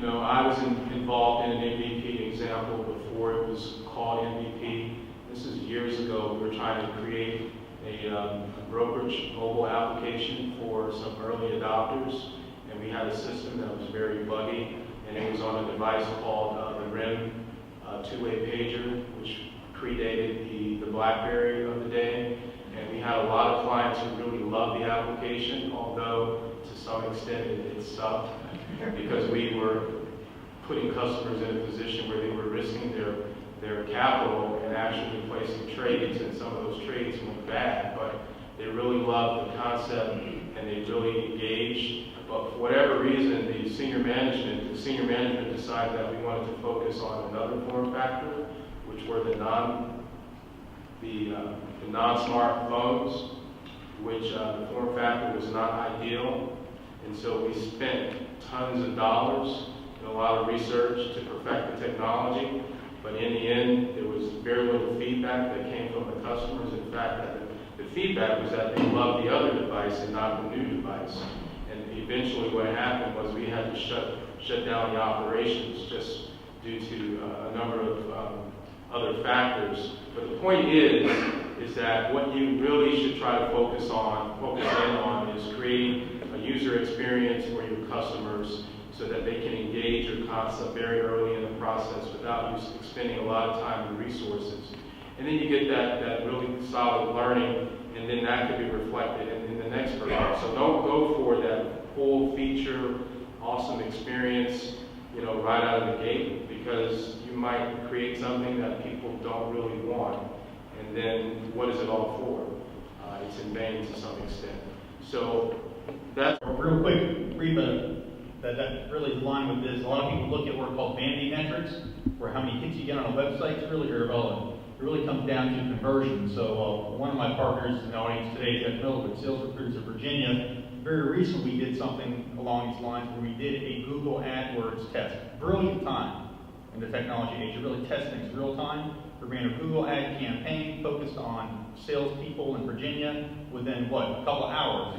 You know, I was involved in an MVP example before it was called MVP. This is years ago. We were trying to create a brokerage mobile application for some early adopters, and we had a system that was very buggy, and it was on a device called the RIM two-way pager, which predated the BlackBerry of the day. And we had a lot of clients who really loved the application, although to some extent it sucked because we were putting customers in a position where they were risking their capital and actually placing trades, and some of those trades went bad. But they really loved the concept and they really engaged. But for whatever reason, the senior management decided that we wanted to focus on another form factor, which were the non-smart phones, which the form factor was not ideal. And so we spent tons of dollars and a lot of research to perfect the technology. But in the end, there was very little feedback that came from the customers. In fact, the feedback was that they loved the other device and not the new device. And eventually what happened was we had to shut down the operations just due to a number of other factors. But the point is that what you really should try to focus in on is creating a user experience for your customers so that they can engage your concept very early in the process without you spending a lot of time and resources. And then you get that really solid learning, and then that could be reflected in the next version. So don't go for that full feature, awesome experience, you know, right out of the gate, because you might create something that people don't really want. And then what is it all for? It's in vain to some extent. So that's real quick, that really is aligned with this. A lot of people look at what are called vanity metrics, where how many hits you get on a website is really irrelevant. It really comes down to conversion. So one of my partners in the audience today is Jeff Miller with Sales Recruiters of Virginia. Very recently we did something along these lines where we did a Google AdWords test. Brilliant time in the technology age. You're really testing things real time. We ran a Google ad campaign focused on salespeople in Virginia. Within a couple of hours,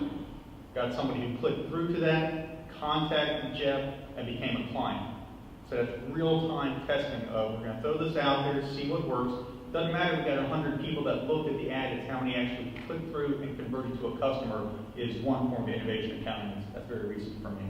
got somebody who clicked through to that, contacted Jeff, and became a client. So that's real-time testing of, we're going to throw this out there, see what works. Doesn't matter if we've got 100 people that looked at the ad, it's how many actually clicked through and converted to a customer is one form of innovation accounting. That's very recent for me.